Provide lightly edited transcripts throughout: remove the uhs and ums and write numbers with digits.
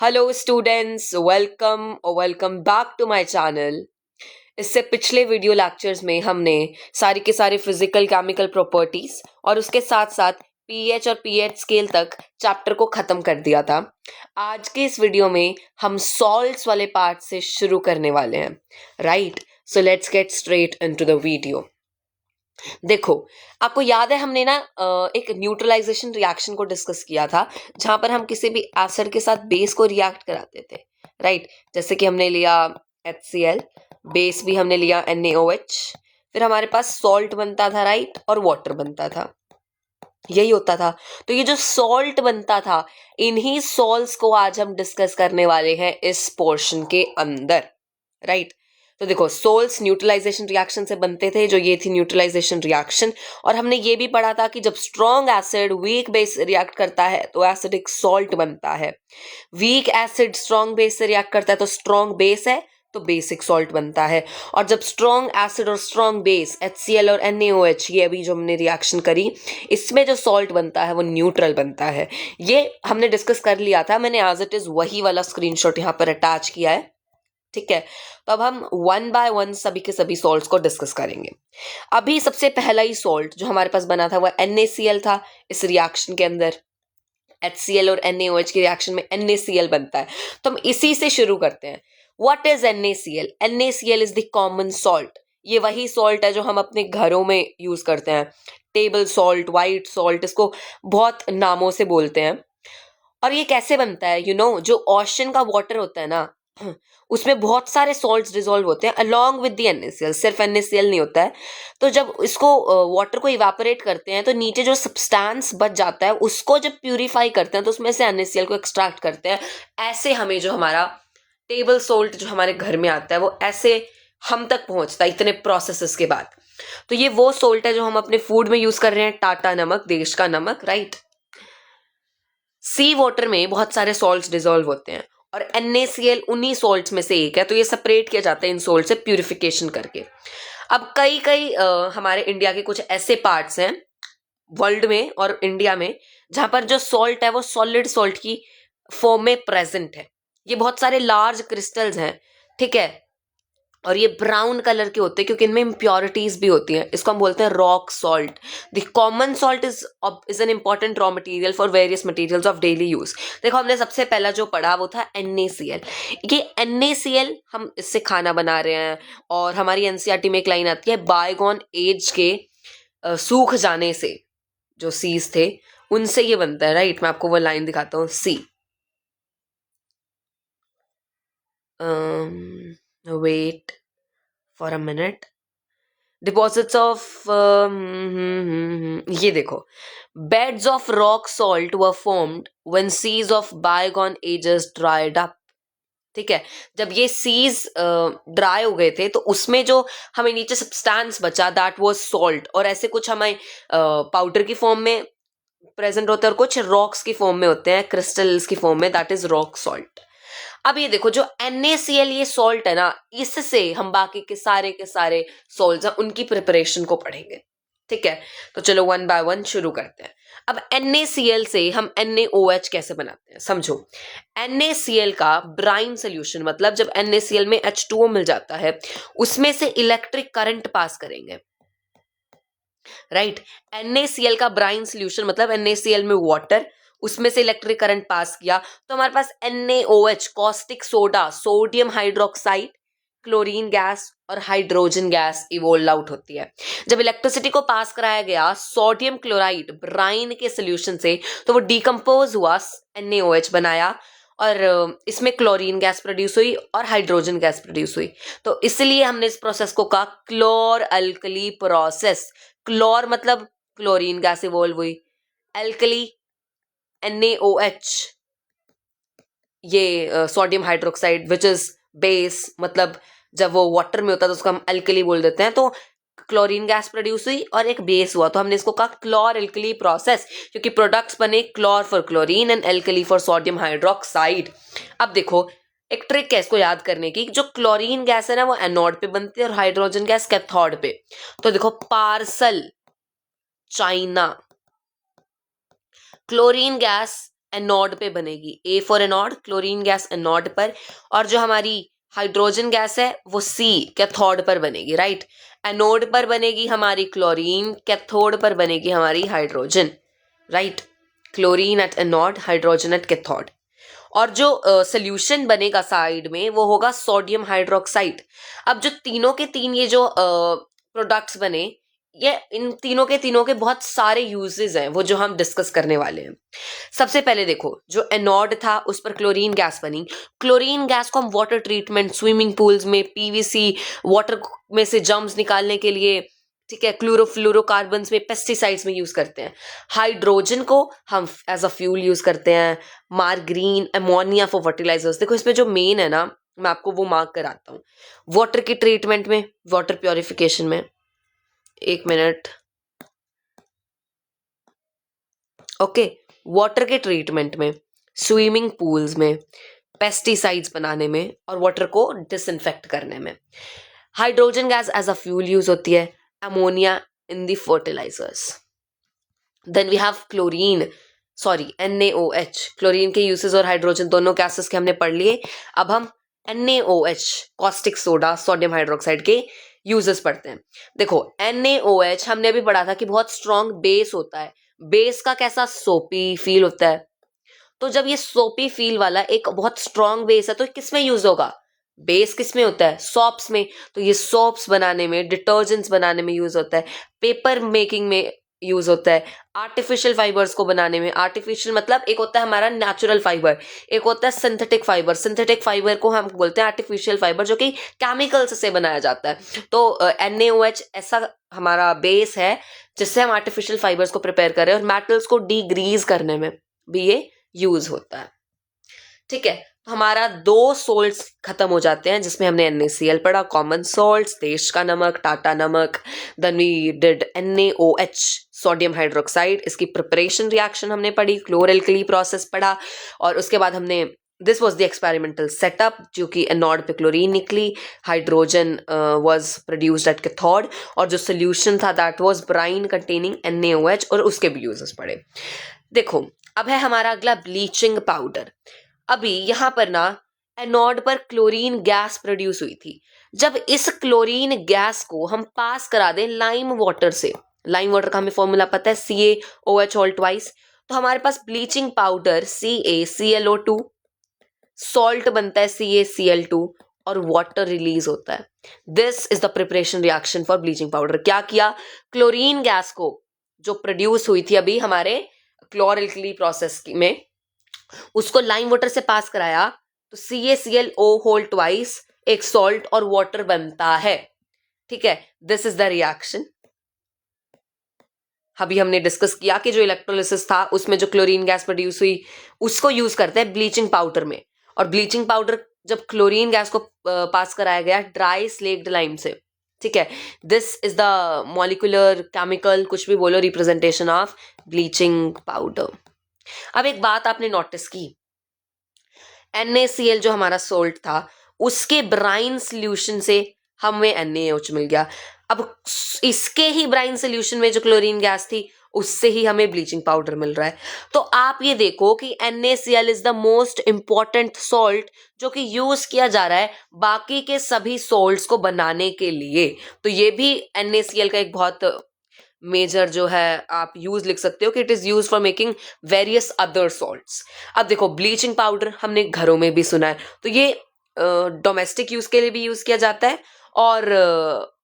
Hello students, welcome back to my channel. इससे पिछले video lectures में हमने सारी के सारे फिजिकल केमिकल प्रॉपर्टीज और उसके साथ साथ पीएच और पीएच स्केल तक चैप्टर को खत्म कर दिया था। आज के इस वीडियो में हम सॉल्ट्स वाले पार्ट से शुरू करने वाले हैं, right? So let's get straight into the video. देखो, आपको याद है हमने ना एक न्यूट्रलाइजेशन रिएक्शन को डिस्कस किया था, जहां पर हम किसी भी एसिड के साथ बेस को रिएक्ट कराते थे, राइट? जैसे कि हमने लिया HCl, बेस भी हमने लिया NaOH, फिर हमारे पास सॉल्ट बनता था, राइट? और वाटर बनता था, यही होता था। तो ये जो सॉल्ट बनता था, इन्हीं सॉल्ट्स को आज हम डिस्कस करने वाले हैं इस पोर्शन के अंदर, राइट? तो देखो, सोल्स न्यूट्रलाइजेशन रिएक्शन से बनते थे, जो ये थी न्यूट्रलाइजेशन रिएक्शन। और हमने ये भी पढ़ा था कि जब स्ट्रॉन्ग एसिड वीक बेस से रिएक्ट करता है तो एसिडिक सॉल्ट बनता है। वीक एसिड स्ट्रॉन्ग बेस से रिएक्ट करता है तो स्ट्रॉन्ग बेस है, तो बेसिक सॉल्ट बनता है। और जब स्ट्रॉन्ग एसिड और स्ट्रॉन्ग बेस HCl और NaOH, ये अभी जो हमने रिएक्शन करी, इसमें जो सॉल्ट बनता है वो न्यूट्रल बनता है। ये हमने डिस्कस कर लिया था, मैंने एज इट इज वही वाला स्क्रीनशॉट यहाँ पर अटैच किया है, ठीक है? तो अब हम वन बाय वन सभी के सभी सॉल्ट्स को डिस्कस करेंगे। अभी सबसे पहला ही सॉल्ट जो हमारे पास बना था वह NaCl था। इस रिएक्शन के अंदर HCl और NaOH की रिएक्शन में NaCl बनता है, तो हम इसी से शुरू करते हैं। What is NaCl? NaCl is the common salt. ये वही सॉल्ट है जो हम अपने घरों में यूज करते हैं। टेबल सॉल्ट, व्हाइट सॉल्ट, इसको बहुत नामों से बोलते हैं। और ये कैसे बनता है? जो ओशन का वाटर होता है ना, उसमें बहुत सारे सॉल्ट्स डिसॉल्व होते हैं अलोंग विद द NaCl। सिर्फ NaCl नहीं होता है। तो जब इसको वाटर को इवापोरेट करते हैं तो नीचे जो सब्सटेंस बच जाता है उसको जब प्यूरिफाई करते हैं तो उसमें से NaCl को एक्सट्रैक्ट करते हैं। ऐसे हमें जो हमारा टेबल सॉल्ट जो हमारे घर में आता है वो ऐसे हम तक पहुंचता है, इतने प्रोसेसेस के बाद। तो ये वो सॉल्ट है जो हम अपने फूड में यूज कर रहे हैं, टाटा नमक, देश का नमक, राइट? सी वाटर में बहुत सारे सॉल्ट्स डिसॉल्व होते हैं और NaCl उन्हीं सॉल्ट्स में से एक है। तो ये सेपरेट किया जाता है इन सॉल्ट से प्यूरिफिकेशन करके। अब कई कई हमारे इंडिया के कुछ ऐसे पार्ट्स हैं वर्ल्ड में और इंडिया में जहां पर जो सॉल्ट है वो सॉलिड सॉल्ट की फॉर्म में प्रेजेंट है। ये बहुत सारे लार्ज क्रिस्टल्स हैं, ठीक है? और ये ब्राउन कलर के होते हैं क्योंकि इनमें इम्प्योरिटीज भी होती हैं। इसको हम बोलते हैं rock salt. The common salt is an important raw material for various materials of daily use. देखो, हमने सबसे पहला जो पढ़ा वो था NaCl। ये NaCl हम इससे खाना बना रहे हैं। और हमारी एनसीईआरटी में एक लाइन आती है, बायगॉन एज के सूख जाने से जो सीज थे उनसे ये बनता है, राइट? मैं आपको वो लाइन दिखाता हूँ। See wait for a minute. Deposits of ये देखो, beds of rock salt were formed when seas of bygone ages dried up. ठीक है, जब ये सीज ड्राई हो गए थे तो उसमें जो हमें नीचे सब्सटेंस बचा, दैट वाज सॉल्ट। और ऐसे कुछ हमें पाउडर की फॉर्म में प्रेजेंट होते हैं और कुछ रॉक्स की फॉर्म में होते हैं, क्रिस्टल्स की फॉर्म में, दैट इज रॉक सॉल्ट। अब ये देखो, जो NaCl ये सॉल्ट है ना, इससे हम बाकी के सारे सॉल्ट्स हैं उनकी प्रिपरेशन को पढ़ेंगे, ठीक है? तो चलो वन बाय वन शुरू करते हैं। अब NaCl से हम NaOH कैसे बनाते हैं, समझो। NaCl का ब्राइन सोल्यूशन, मतलब जब NaCl में H2O मिल जाता है उसमें से इलेक्ट्रिक करंट पास करेंगे, राइट? NaCl का ब्राइन सोल्यूशन मतलब NaCl में वाटर, उसमें से इलेक्ट्रिक करंट पास किया तो हमारे पास NaOH, caustic soda, sodium hydroxide, chlorine gas और हाइड्रोजन गैस इवोल्व आउट होती है। जब इलेक्ट्रिसिटी को पास कराया गया सोडियम क्लोराइड ब्राइन के सोल्यूशन से, तो वो डिकम्पोज हुआ, NaOH बनाया और इसमें क्लोरीन गैस प्रोड्यूस हुई और हाइड्रोजन गैस प्रोड्यूस हुई। तो इसलिए हमने इस प्रोसेस को कहा क्लोर अल्कली प्रोसेस। क्लोर मतलब क्लोरीन गैस इवॉल्व हुई, अल्कली NaOH, ये sodium hydroxide, which is base, मतलब जब वो वाटर में होता है तो उसको हम अल्कली बोल देते हैं। तो क्लोरीन गैस प्रोड्यूस हुई और एक बेस हुआ, तो हमने इसको कहा क्लोर अल्कली प्रोसेस, क्योंकि प्रोडक्ट्स बने chlor for chlorine and alkali for sodium hydroxide. अब देखो, एक ट्रिक है इसको याद करने की। जो क्लोरीन गैस है ना वो एनोड पे बनती है और हाइड्रोजन गैस कैथोड पे। तो देखो, parcel China, chlorine gas anode पे बनेगी, A for anode, chlorine gas anode पर, और जो हमारी हाइड्रोजन गैस है वो सी कैथोड पर बनेगी, राइट। एनोड पर बनेगी हमारी क्लोरीन, कैथोड पर बनेगी हमारी hydrogen, right. Chlorine at anode, hydrogen eight cathode. और जो सोल्यूशन बनेगा साइड में वो होगा सोडियम हाइड्रोक्साइड। अब जो तीनों के तीन ये जो प्रोडक्ट्स बने, ये इन तीनों के बहुत सारे यूजेस हैं वो जो हम डिस्कस करने वाले हैं। सबसे पहले देखो, जो एनोड था उस पर क्लोरीन गैस बनी। क्लोरीन गैस को हम वाटर ट्रीटमेंट, स्विमिंग पूल्स में पीवीसी वाटर में से जर्म्स निकालने के लिए, ठीक है, क्लोरोफ्लोरोकार्बन्स में, पेस्टिसाइड्स में यूज करते हैं। हाइड्रोजन को हम एज अ फ्यूल यूज करते हैं, मार्गरीन, अमोनिया फॉर फर्टिलाइजर्स। देखो इसमें जो मेन है ना, मैं आपको वो मार्क कराता हूँ। वाटर के ट्रीटमेंट में, वाटर प्योरिफिकेशन में, एक मिनट, ओके, वाटर के ट्रीटमेंट में, स्विमिंग पूल्स में, पेस्टिसाइड्स बनाने में और वाटर को डिसइंफेक्ट करने में। Hydrogen gas as a fuel use होती है, ammonia in the fertilizers. Then we have chlorine, sorry NaOH। Chlorine के यूसेस और हाइड्रोजन दोनों गैसेस के हमने पढ़ लिए। अब हम NaOH, caustic soda, sodium hydroxide के यूजेस पढ़ते हैं। देखो NaOH हमने अभी पढ़ा था कि बहुत स्ट्रॉन्ग बेस होता है। बेस का कैसा सोपी फील होता है। तो जब ये सोपी फील वाला एक बहुत स्ट्रॉन्ग बेस है तो किस में यूज होगा? बेस किस में होता है? सोप्स में। तो ये सोप्स बनाने में, डिटर्जेंट्स बनाने में यूज होता है, पेपर मेकिंग में यूज होता है, आर्टिफिशियल फाइबर्स को बनाने में। आर्टिफिशियल मतलब एक होता है हमारा नेचुरल फाइबर, एक होता है सिंथेटिक फाइबर। सिंथेटिक फाइबर को हम बोलते हैं आर्टिफिशियल फाइबर, जो कि केमिकल्स से बनाया जाता है। तो NaOH ऐसा हमारा बेस है जिससे हम आर्टिफिशियल फाइबर्स को प्रिपेयर कर रहे हैं, और मेटल्स को डीग्रीज करने में भी ये यूज होता है। ठीक है, तो हमारा दो सोल्ट्स खत्म हो जाते हैं जिसमें हमने NaCl पढ़ा, कॉमन सोल्ट्स, देश का नमक, टाटा नमक। Then we did NaOH, sodium hydroxide, इसकी प्रिपरेशन रिएक्शन हमने पढ़ी, क्लोरल्कली प्रोसेस पढ़ा, और उसके बाद हमने, this was the experimental setup, जो कि एनोड पे क्लोरीन निकली, hydrogen was produced at cathode, और जो सोल्यूशन था that was brine containing NaOH, और उसके भी यूजेस पढ़े। देखो अब है हमारा अगला ब्लीचिंग पाउडर। अभी यहाँ पर ना एनोड पर क्लोरीन गैस प्रोड्यूस हुई थी। जब इस क्लोरीन गैस को हम पास करा दें लाइम वाटर से, लाइम वाटर का हमें फॉर्मूला पता है, CaOH ऑल ट्वाइस, तो हमारे पास ब्लीचिंग पाउडर CaClO2, सॉल्ट बनता है CaCl2, और वाटर रिलीज होता है। This is the preparation reaction for bleaching powder. क्या किया? क्लोरीन गैस को जो प्रोड्यूस हुई थी अभी हमारे क्लोरल्कली प्रोसेस में, उसको लाइम वाटर से पास कराया, तो CaClO होल ट्वाइस, एक सॉल्ट और वाटर बनता है। ठीक है, दिस इज द रिएक्शन। अभी हमने डिस्कस किया कि जो इलेक्ट्रोलिसिस था उसमें जो क्लोरीन गैस प्रोड्यूस हुई उसको यूज करते हैं ब्लीचिंग पाउडर में। और ब्लीचिंग पाउडर जब क्लोरीन गैस को पास कराया गया ड्राई स्लेक्ड लाइम से, ठीक है, this is the molecular chemical, कुछ भी बोलो, रिप्रेजेंटेशन ऑफ ब्लीचिंग पाउडर। अब एक बात आपने नोटिस की, NaCl जो हमारा सोल्ट था उसके ब्राइन सोल्यूशन से हमें NaOH मिल गया। अब इसके ही ब्राइन सोल्यूशन में जो क्लोरीन गैस थी उससे ही हमें ब्लीचिंग पाउडर मिल रहा है। तो आप ये देखो कि NaCl is the most important salt जो कि यूज किया जा रहा है बाकी के सभी सॉल्ट्स को बनाने के लिए। तो ये भी NaCl का एक बहुत मेजर जो है आप यूज लिख सकते हो कि it is use for making various other salts. अब देखो ब्लीचिंग पाउडर हमने घरों में भी सुना है, तो ये डोमेस्टिक यूज के लिए भी यूज किया जाता है और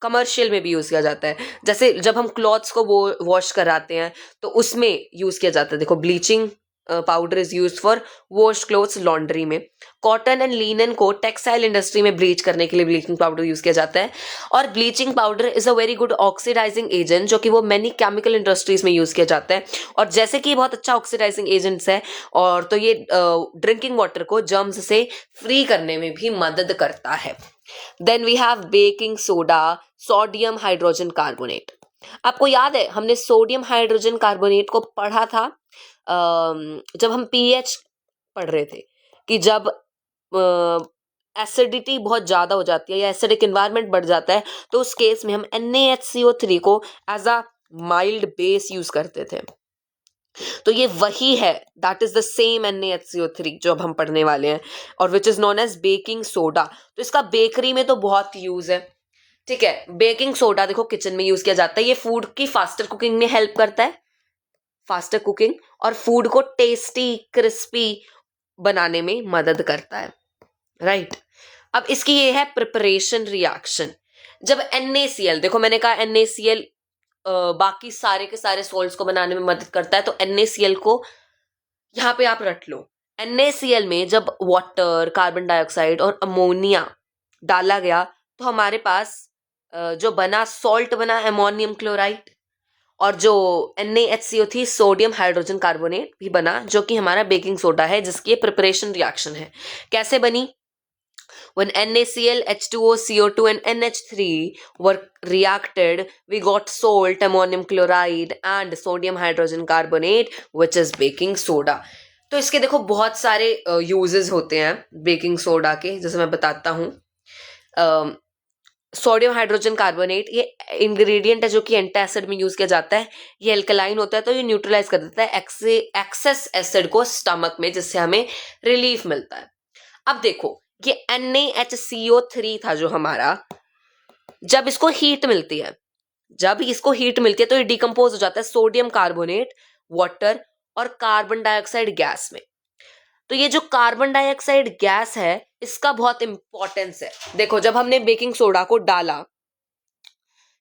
कमर्शियल में भी यूज किया जाता है। जैसे जब हम क्लॉथ्स को वॉश कराते हैं तो उसमें यूज किया जाता है। देखो bleaching powder is use for wash clothes laundry में। कॉटन एंड लीनन को टेक्सटाइल इंडस्ट्री में ब्लीच करने के लिए ब्लीचिंग पाउडर यूज किया जाता है। और bleaching powder is a very good oxidizing agent जो कि वो मैनी केमिकल इंडस्ट्रीज में यूज किया जाता है। और जैसे कि ये बहुत अच्छा ऑक्सीडाइजिंग एजेंट्स है, और तो ये ड्रिंकिंग वाटर को जर्म्स से फ्री करने में भी मदद करता है। Then we have baking soda, sodium hydrogen carbonate. आपको याद है हमने सोडियम हाइड्रोजन कार्बोनेट को पढ़ा था जब हम pH पढ़ रहे थे, कि जब एसिडिटी बहुत ज्यादा हो जाती है या एसिडिक एनवायरनमेंट बढ़ जाता है तो उस केस में हम NaHCO3 को as a mild base use करते थे। तो ये वही है, that is the same NaHCO3 जो अब हम पढ़ने वाले हैं, और which is known as baking soda. तो इसका बेकरी में तो बहुत यूज है। ठीक है, बेकिंग सोडा देखो किचन में यूज किया जाता है, ये फूड की फास्टर कुकिंग में हेल्प करता है, फास्टर कुकिंग, और फूड को टेस्टी क्रिस्पी बनाने में मदद करता है, राइट। अब इसकी ये है प्रिपरेशन रिएक्शन। जब NaCl, देखो मैंने कहा NaCl बाकी सारे के सारे सॉल्ट्स को बनाने में मदद करता है, तो NaCl को यहाँ पे आप रट लो। NaCl में जब वाटर, कार्बन डाइऑक्साइड और अमोनिया डाला गया, तो हमारे पास जो बना सॉल्ट बना अमोनियम क्लोराइड, और जो NaHCO थी सोडियम हाइड्रोजन कार्बोनेट भी बना, जो कि हमारा बेकिंग सोडा है, जिसकी प्रिपरेशन रिएक्शन है। कैसे बनी? When NaCl, H2O, CO2 and NH3 were reacted, we got salt, ammonium chloride and sodium hydrogen carbonate, which is baking soda. तो इसके देखो बहुत सारे यूजेस होते हैं बेकिंग सोडा के, जैसे मैं बताता हूँ। सोडियम हाइड्रोजन कार्बोनेट ये इंग्रेडिएंट है जो कि एंटासिड में यूज किया जाता है। ये एल्कलाइन होता है, तो ये न्यूट्रलाइज कर देता है एक्सेस एसिड को स्टमक में, जिससे हमें रिलीफ मिलता है। अब देखो ये NaHCO3 था जो हमारा, जब इसको हीट मिलती है, तो ये डिकम्पोज हो जाता है सोडियम कार्बोनेट, वाटर और कार्बन डाइऑक्साइड गैस में। तो ये जो कार्बन डाइऑक्साइड गैस है, इसका बहुत इंपॉर्टेंस है। देखो जब हमने बेकिंग सोडा को डाला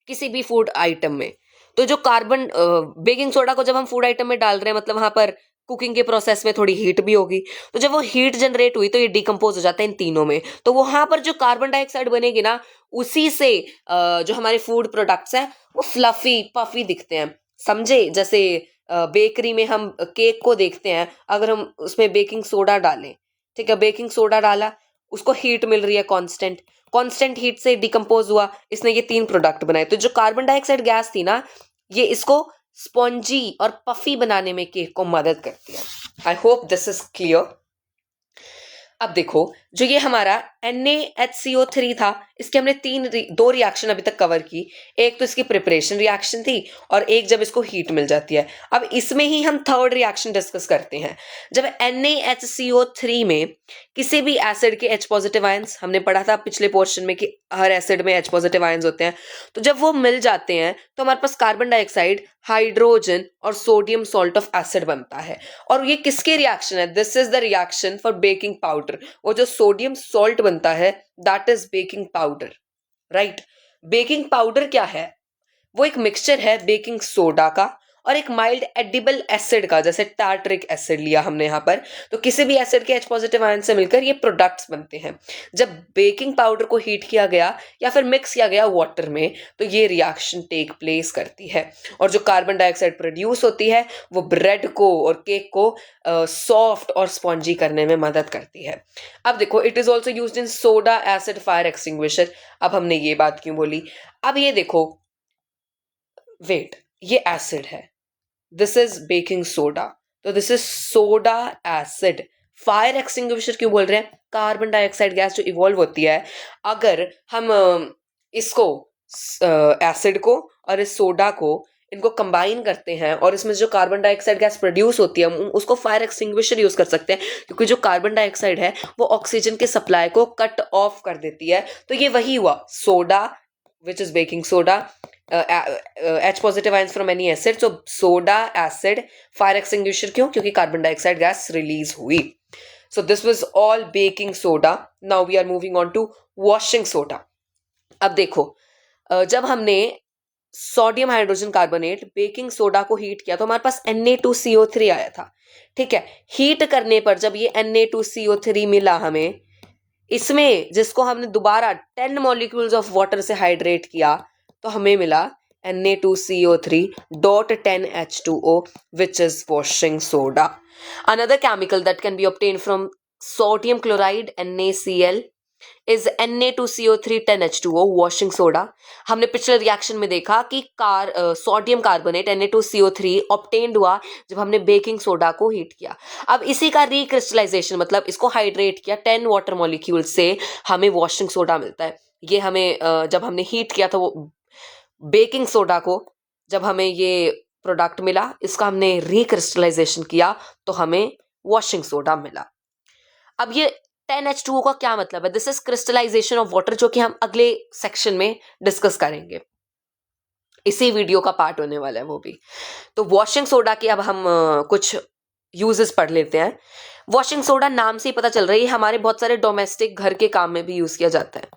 किसी भी फूड आइटम में, तो जो बेकिंग सोडा को जब हम फूड आइटम में डाल रहे हैं, मतलब वहां पर कुकिंग के प्रोसेस में थोड़ी हीट भी होगी, तो जब वो हीट जनरेट हुई तो ये डिकम्पोज हो जाता है इन तीनों में। तो वहां पर जो कार्बन डाइऑक्साइड बनेगी ना, उसी से जो हमारे फूड प्रोडक्ट्स हैं वो फ्लफी पफी दिखते हैं। समझे? जैसे बेकरी में हम केक को देखते हैं, अगर हम उसमें बेकिंग सोडा डालें, ठीक है, बेकिंग सोडा डाला, उसको हीट मिल रही है कांस्टेंट हीट से डिकम्पोज हुआ, इसने ये 3 प्रोडक्ट बनाए। तो जो कार्बन डाइऑक्साइड गैस थी ना, ये इसको स्पॉन्जी और पफी बनाने में केक को मदद करती है। I hope this is clear. अब देखो जो ये हमारा NaHCO3 था, इसके हमने 2 रिएक्शन अभी तक कवर की। एक तो इसकी प्रिपरेशन रिएक्शन थी, और एक जब इसको हीट मिल जाती है। अब इसमें ही हम थर्ड रिएक्शन डिस्कस करते हैं। जब NaHCO3 में किसी भी एसिड के H पॉजिटिव आयंस, हमने पढ़ा था पिछले पोर्शन में कि हर एसिड में H पॉजिटिव आयंस होते हैं, तो जब वो मिल जाते हैं तो हमारे पास कार्बन डाइऑक्साइड, हाइड्रोजन और सोडियम सॉल्ट ऑफ एसिड बनता है। और ये किसके रिएक्शन है? This is the reaction for baking powder. वो जो सोडियम सॉल्ट बनता है, that is baking powder, right. Baking powder क्या है? वो एक मिक्सचर है बेकिंग सोडा का और एक माइल्ड एडिबल एसिड का, जैसे टार्टरिक एसिड लिया हमने यहाँ पर, तो किसी भी एसिड के H पॉजिटिव आयन से मिलकर ये प्रोडक्ट्स बनते हैं। जब बेकिंग पाउडर को हीट किया गया या फिर मिक्स किया गया वाटर में, तो ये रिएक्शन टेक प्लेस करती है, और जो कार्बन डाइऑक्साइड प्रोड्यूस होती है वो ब्रेड को और केक को सॉफ्ट और स्पॉन्जी करने में मदद करती है। अब देखो it is also use in soda acid fire extinguisher. अब हमने ये बात क्यों बोली? अब ये देखो, वेट, ये एसिड है, दिस इज बेकिंग सोडा, तो this is soda acid. Fire extinguisher क्यों बोल रहे हैं? कार्बन डाइऑक्साइड गैस जो इवॉल्व होती है, अगर हम इसको एसिड को और इस सोडा को इनको कंबाइन करते हैं और इसमें जो कार्बन डाइऑक्साइड गैस प्रोड्यूस होती है, हम उसको फायर एक्सटिंग्विशर यूज कर सकते हैं, क्योंकि जो कार्बन डाइऑक्साइड है वो ऑक्सीजन के सप्लाई को कट ऑफ कर देती है। तो ये वही हुआ soda, which is baking soda, H positive ions from any acid, so soda acid, fire extinguisher क्यों? क्योंकि कार्बन डाइऑक्साइड गैस रिलीज हुई। So this was all baking soda. Now we are moving on to washing soda. अब देखो जब हमने sodium hydrogen carbonate baking soda को heat किया, तो हमारे पास Na2CO3 आया था। ठीक है, हीट करने पर जब ये Na2CO3 मिला हमें, इसमें जिसको हमने दोबारा 10 मॉलिक्यूल्स ऑफ वाटर से हाइड्रेट किया, तो हमें मिला Na2CO3.10H2O, which is washing soda. Another chemical that can be obtained from sodium chloride NaCl is Na2CO3 10H2O, washing soda. हमने पिछले रिएक्शन में देखा कि सोडियम कार्बोनेट Na2CO3 ऑब्टेन्ड हुआ जब हमने बेकिंग सोडा को हीट किया। अब इसी का रिक्रिस्टलाइजेशन, मतलब इसको हाइड्रेट किया 10 वाटर मॉलिक्यूल से, हमें वॉशिंग सोडा मिलता है। ये हमें जब हमने हीट किया था वो बेकिंग सोडा को, जब हमें ये प्रोडक्ट मिला, इसका हमने रिक्रिस्टलाइजेशन किया तो हमें वॉशिंग सोडा मिला। अब ये 10H2O का क्या मतलब है? This is crystallization of water, जो कि हम अगले सेक्शन में डिस्कस करेंगे, इसी वीडियो का पार्ट होने वाला है वो भी। तो वॉशिंग सोडा के अब हम कुछ यूजेस पढ़ लेते हैं। वॉशिंग सोडा नाम से ही पता चल रहा है ये हमारे बहुत सारे डोमेस्टिक घर के काम में भी यूज किया जाता है।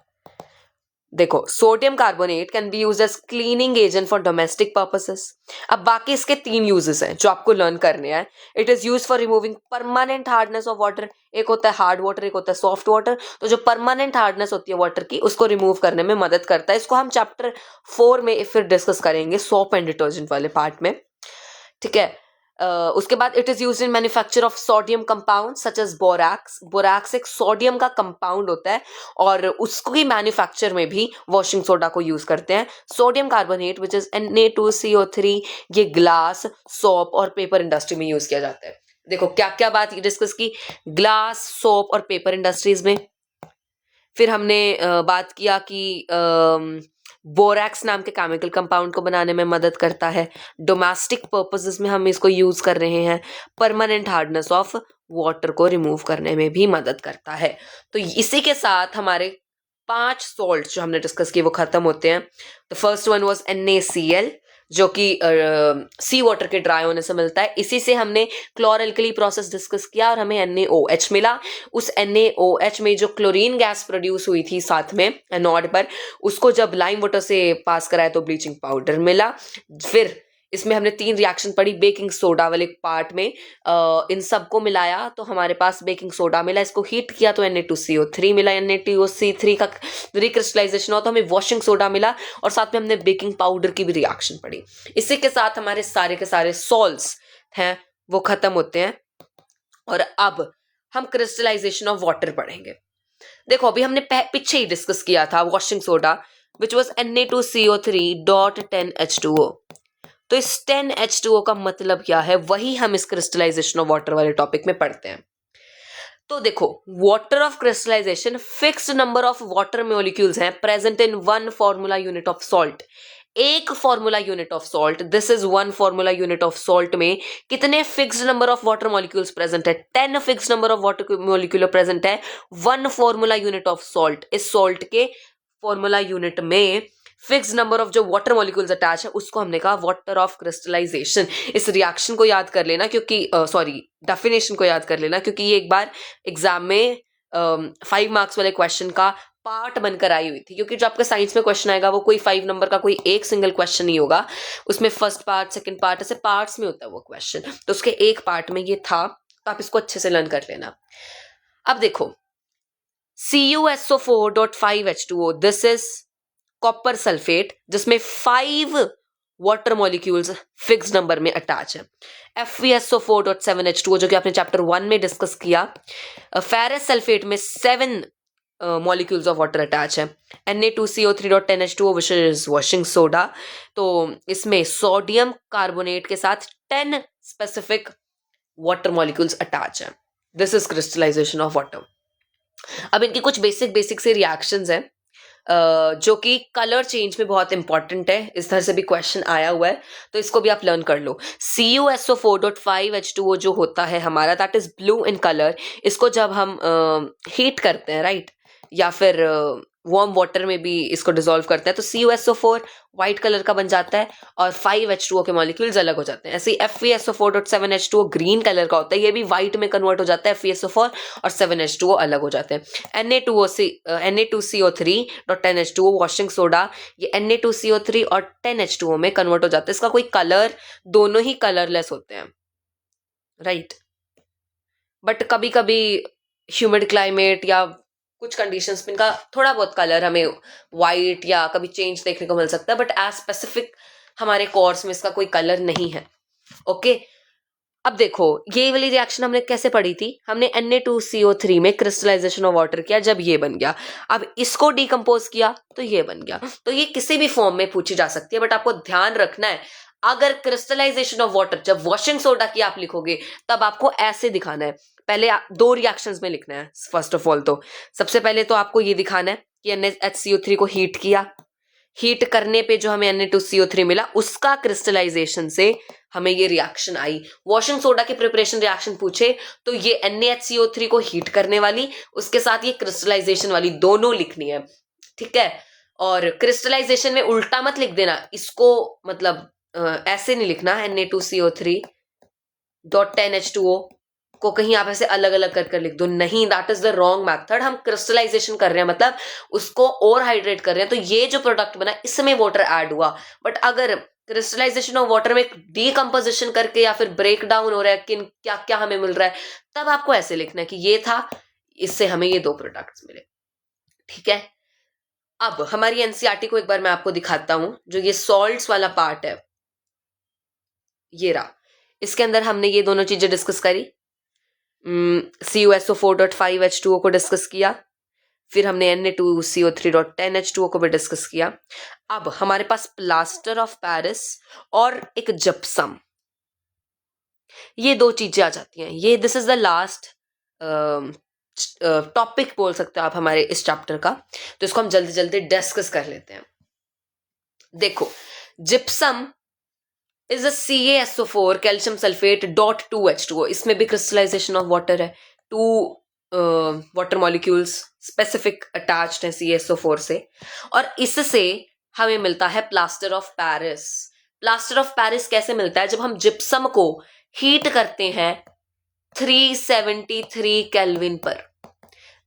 देखो, sodium carbonate can be used as cleaning agent for domestic purposes. अब बाकी इसके 3 यूजेस हैं जो आपको लर्न करने हैं। It is use for removing permanent hardness of water. एक होता है हार्ड वाटर, एक होता है सॉफ्ट वाटर। तो जो परमानेंट हार्डनेस होती है वाटर की, उसको रिमूव करने में मदद करता है। इसको हम चैप्टर 4 में फिर डिस्कस करेंगे, सोप एंड डिटर्जेंट वाले पार्ट में, ठीक है। उसके बाद it is used in manufacture of sodium compound such as borax. Borax एक सोडियम का कंपाउंड होता है और उसको ही मैन्युफैक्चर में भी वॉशिंग सोडा को यूज करते हैं। Sodium carbonate which is Na2CO3, ये ग्लास, सोप और पेपर इंडस्ट्री में यूज किया जाता है। देखो क्या क्या बात डिस्कस की, ग्लास, सोप और पेपर इंडस्ट्रीज में। फिर हमने बात किया कि बोरैक्स नाम के केमिकल कंपाउंड को बनाने में मदद करता है। डोमेस्टिक पर्पसेस में हम इसको यूज कर रहे हैं। परमानेंट हार्डनेस ऑफ वाटर को रिमूव करने में भी मदद करता है। तो इसी के साथ हमारे 5 सॉल्ट जो हमने डिस्कस किए वो खत्म होते हैं। The first one was NaCl, जो कि सी वाटर के ड्राई होने से मिलता है। इसी से हमने क्लोरल्कली प्रोसेस डिस्कस किया और हमें NaOH मिला। उस NaOH में जो क्लोरीन गैस प्रोड्यूस हुई थी साथ में एनोड पर, उसको जब लाइम वाटर से पास कराया तो ब्लीचिंग पाउडर मिला। फिर इसमें हमने 3 रिएक्शन पढ़ी बेकिंग सोडा वाले पार्ट में। इन सबको मिलाया तो हमारे पास बेकिंग सोडा मिला। इसको हीट किया तो Na2CO3 मिला। Na2CO3 का रिक्रिस्टलाइजेशन हुआ तो हमें वॉशिंग सोडा मिला। और साथ में हमने बेकिंग पाउडर की भी रिएक्शन पढ़ी। इसी के साथ हमारे सारे के सारे सॉल्ट्स हैं वो खत्म होते हैं। और अब हम क्रिस्टलाइजेशन ऑफ वाटर पढ़ेंगे। देखो, अभी हमने पीछे ही डिस्कस किया था washing soda which was Na2CO3.10H2O। तो इस 10H2O का मतलब क्या है, वही हम इस क्रिस्टलाइजेशन ऑफ वाटर वाले टॉपिक में पढ़ते हैं। तो देखो, water of crystallization, fixed number of water molecules हैं present in 1 formula unit of salt. एक formula unit of salt, this is 1 formula unit of salt में कितने fixed number of water molecules present है? 10 fixed number of water molecule present है 1 formula unit of salt. इस salt के formula unit में fix number of जो water molecules attach है उसको हमने कहा वाटर ऑफ क्रिस्टलाइजेशन। इस रिएक्शन को याद कर लेना, क्योंकि डेफिनेशन को याद कर लेना, क्योंकि ये एक बार एग्जाम में 5 मार्क्स वाले क्वेश्चन का पार्ट बनकर आई हुई थी। क्योंकि जो आपका साइंस में क्वेश्चन आएगा वो कोई 5 नंबर का कोई एक सिंगल क्वेश्चन नहीं होगा, उसमें फर्स्ट पार्ट, सेकंड पार्ट, ऐसे पार्ट्स में होता है वो क्वेश्चन। तो उसके एक पार्ट में ये था, तो आप इसको अच्छे से लर्न कर लेना। अब देखो, CuSO4.5H2O, this is copper sulphate, जिसमें 5 वाटर मॉलिक्यूल्स फिक्स नंबर में अटैच है। FeSO4.7H2O, जो कि आपने चैप्टर 1 में डिस्कस किया। फेरस सल्फेट में 7 मॉलिक्यूल्स ऑफ वाटर अटैच है। Na2CO3.10H2O which is washing soda, तो इसमें सोडियम कार्बोनेट के साथ 10 स्पेसिफिक वाटर मॉलिक्यूल्स अटैच है। This is crystallization of water. अब इनकी कुछ बेसिक से रिएक्शंस हैं जो कि कलर चेंज में बहुत इंपॉर्टेंट है। इस तरह से भी क्वेश्चन आया हुआ है, तो इसको भी आप लर्न कर लो। CuSO4.5H2O जो होता है हमारा, that is blue in colour. इसको जब हम हीट करते हैं, राइट, या फिर वार्म वाटर में भी इसको डिसॉल्व करते हैं, तो CuSO4 व्हाइट कलर का बन जाता है और 5H2O के मॉलिक्यूल्स अलग हो जाते हैं। ऐसे ही FeSO4.7H2O ग्रीन कलर का होता है, ये भी व्हाइट में कन्वर्ट हो जाता है FeSO4 और 7H2O अलग हो जाते हैं। Na2CO3.10H2O वॉशिंग सोडा, ये Na2CO3 और 10H2O में कन्वर्ट हो जाता है। इसका कोई कलर, दोनों ही कलरलेस होते हैं, राइट। बट कभी कभी ह्यूमिड क्लाइमेट या कुछ कंडीशंस में इनका थोड़ा बहुत कलर हमें वाइट या कभी चेंज देखने को मिल सकता है, बट एज स्पेसिफिक हमारे कोर्स में इसका कोई कलर नहीं है। ओके, अब देखो, ये वाली रिएक्शन हमने कैसे पढ़ी थी, हमने Na2CO3 में क्रिस्टलाइजेशन ऑफ वाटर किया, जब ये बन गया। अब इसको डिकम्पोज किया तो ये बन गया। तो ये किसी भी फॉर्म में पूछी जा सकती है, बट आपको ध्यान रखना है, अगर क्रिस्टलाइजेशन ऑफ वाटर जब वॉशिंग सोडा की आप लिखोगे तब आपको ऐसे दिखाना है। पहले 2 रिएक्शंस में लिखना है। फर्स्ट ऑफ ऑल तो सबसे पहले तो आपको ये दिखाना है कि NaHCO3 को हीट किया। हीट करने पे जो हमें Na2CO3 मिला उसका क्रिस्टलाइजेशन से हमें ये रिएक्शन आई। वॉशिंग सोडा की प्रिपरेशन रिएक्शन पूछे तो ये NaHCO3 को हीट करने वाली, उसके साथ ये क्रिस्टलाइजेशन वाली दोनों लिखनी है, ठीक है। और क्रिस्टलाइजेशन में उल्टा मत लिख देना इसको, मतलब ऐसे नहीं लिखना Na2CO3 डॉट 10H2O को कहीं आप ऐसे अलग अलग कर लिख दो, नहीं, that is the wrong method. हम क्रिस्टलाइजेशन कर रहे हैं, मतलब उसको और हाइड्रेट कर रहे हैं, तो ये जो प्रोडक्ट बना इसमें वाटर ऐड हुआ। बट अगर क्रिस्टलाइजेशन ऑफ वाटर में डीकम्पोजिशन करके या फिर ब्रेक डाउन हो रहा है कि क्या क्या हमें मिल रहा है, तब आपको ऐसे लिखना है कि ये था, इससे हमें ये दो प्रोडक्ट्स मिले, ठीक है। अब हमारी एनसीईआरटी को एक बार मैं आपको दिखाता हूं, जो ये सॉल्ट्स वाला पार्ट है, ये रहा। इसके अंदर हमने ये दोनों चीजें डिस्कस करी, CuSO4.5H2O को डिस्कस किया, फिर हमने Na2CO3.10H2O को भी डिस्कस किया। अब हमारे पास प्लास्टर ऑफ पेरिस और एक जिप्सम, ये दो चीजें आ जाती हैं। ये this is the last topic बोल सकते हो आप हमारे इस चैप्टर का, तो इसको हम जल्दी जल्दी डिस्कस कर लेते हैं। देखो, gypsum is a CaSO4 calcium sulphate dot 2H2O, इसमें भी क्रिस्टलाइजेशन ऑफ वाटर है, two water molecules specific attached है CaSO4 से, और इससे हमें मिलता है plaster of Paris. Plaster of Paris कैसे मिलता है? जब हम जिप्सम को हीट करते हैं 373 केल्विन पर।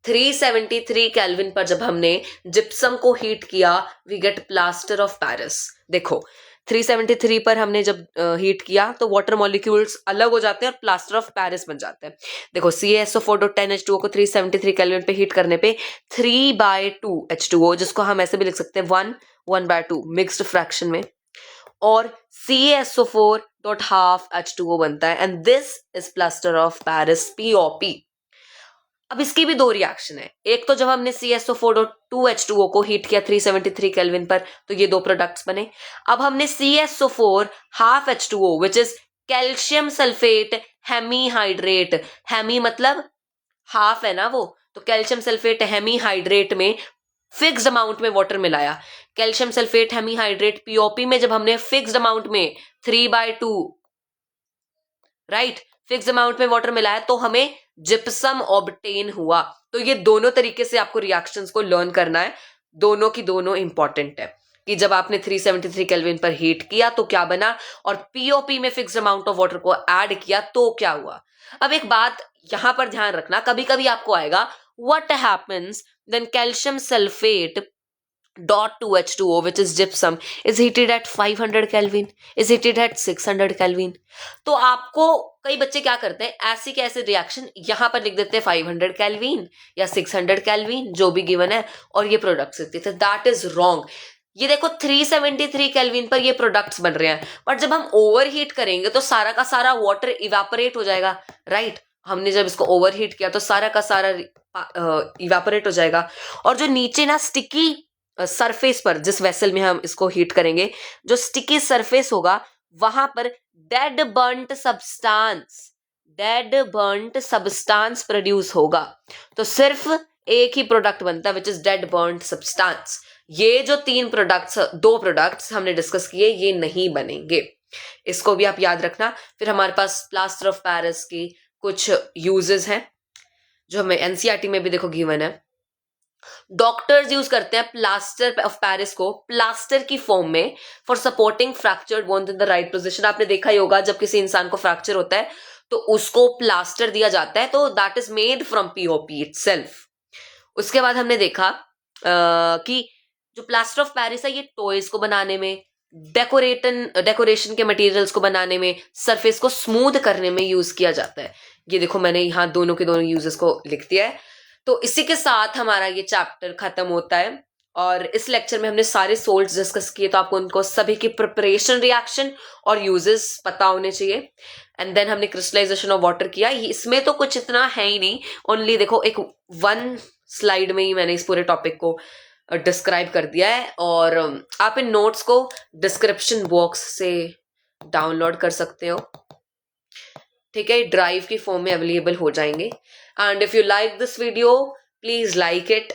373 केल्विन पर जब हमने जिप्सम को हीट किया, we get plaster of Paris. देखो, 373 पर हमने जब हीट किया तो वाटर मॉलिक्यूल्स अलग हो जाते हैं और प्लास्टर ऑफ पेरिस बन जाते हैं। देखो, CaSO4.10H2O को 373 केल्विन पे हीट करने पे 3/2 H2O, जिसको हम ऐसे भी लिख सकते हैं 1/2 मिक्स्ड फ्रैक्शन में, और CaSO4.half H2O बनता है, and this is plaster of Paris, POP। अब इसकी भी दो रिएक्शन है। एक तो जब हमने CaSO4.2H2O को हीट किया 373 केल्विन पर, तो ये दो प्रोडक्ट्स बने। अब हमने CaSO4 half H2O which is calcium sulphate hemihydrate, hemi मतलब हाफ है ना वो, तो कैल्शियम सल्फेट हेमीहाइड्रेट में फिक्स्ड अमाउंट में वाटर मिलाया। कैल्शियम सल्फेट हेमीहाइड्रेट POP में जब हमने फिक्स्ड अमाउंट में 3/2 राइट फिक्स अमाउंट में वाटर मिलाया, तो हमें जिप्सम ऑब्टेन हुआ। तो ये दोनों तरीके से आपको रिएक्शंस को लर्न करना है, दोनों की दोनों इंपॉर्टेंट है कि जब आपने 373 केल्विन पर हीट किया तो क्या बना, और POP में फिक्स्ड अमाउंट ऑफ वाटर को ऐड किया तो क्या हुआ। अब एक बात यहां पर ध्यान रखना, कभी कभी आपको आएगा what happens then calcium sulphate dot 2H2O which is gypsum is heated at 500 Kelvin, is heated at 600 Kelvin। तो आपको कई बच्चे क्या करते हैं, ऐसी कैसे रिएक्शन यहां पर लिख देते हैं 500 Kelvin या 600 Kelvin जो भी गिवन है, और ये प्रोडक्ट्स लिखते थे। That is wrong. ये देखो 373 केल्विन पर ये प्रोडक्ट्स बन रहे हैं, बट जब हम ओवर हीट करेंगे तो सारा का सारा वाटर इवेपोरेट हो जाएगा, राइट। हमने जब इसको ओवर हीट किया तो सारा का सारा इवेपोरेट हो जाएगा, और जो नीचे ना स्टिकी सरफेस पर, जिस वेसल में हम इसको हीट करेंगे, जो स्टिकी सरफेस होगा वहां पर डेड बर्न्ट सब्सटेंस प्रोड्यूस होगा। तो सिर्फ एक ही प्रोडक्ट बनता है which is dead burnt substance. ये जो दो प्रोडक्ट्स हमने डिस्कस किए, ये नहीं बनेंगे, इसको भी आप याद रखना। फिर हमारे पास प्लास्टर ऑफ पेरिस की कुछ यूजेस हैं जो हमें एनसीईआरटी में भी देखो गिवन है। डॉक्टर्स यूज करते हैं प्लास्टर ऑफ पेरिस को प्लास्टर की फॉर्म में for supporting fractured bones in the right position. आपने देखा ही होगा जब किसी इंसान को फ्रैक्चर होता है तो उसको प्लास्टर दिया जाता है, तो that is made from POP itself. उसके बाद हमने देखा कि जो प्लास्टर ऑफ पेरिस है ये टॉयज को बनाने में, डेकोरेशन के मटेरियल्स को बनाने में, सरफेस को स्मूथ करने में यूज किया जाता है। ये देखो मैंने यहाँ दोनों के दोनों यूजेस को लिख दिया है। तो इसी के साथ हमारा ये चैप्टर खत्म होता है, और इस लेक्चर में हमने सारे सोल्ट्स डिस्कस किए, तो आपको उनको सभी की प्रिपरेशन, रिएक्शन और यूजेस पता होने चाहिए। एंड देन हमने क्रिस्टलाइजेशन ऑफ वाटर किया। इसमें तो कुछ इतना है ही नहीं, ओनली देखो एक 1 स्लाइड में ही मैंने इस पूरे टॉपिक को डिस्क्राइब कर दिया है, और आप इन नोट्स को डिस्क्रिप्शन बॉक्स से डाउनलोड कर सकते हो, ठीक है, ड्राइव की फॉर्म में अवेलेबल हो जाएंगे। And if you like this video please like it,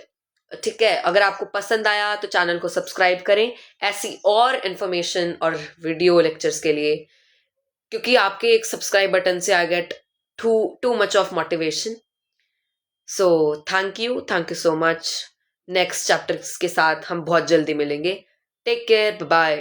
ठीक है, अगर आपको पसंद आया तो चैनल को सब्सक्राइब करें ऐसी और इन्फॉर्मेशन और वीडियो लेक्चर्स के लिए, क्योंकि आपके एक सब्सक्राइब बटन से I get too much of motivation. So thank you so much. Next chapter के साथ हम बहुत जल्दी मिलेंगे. Take care, bye.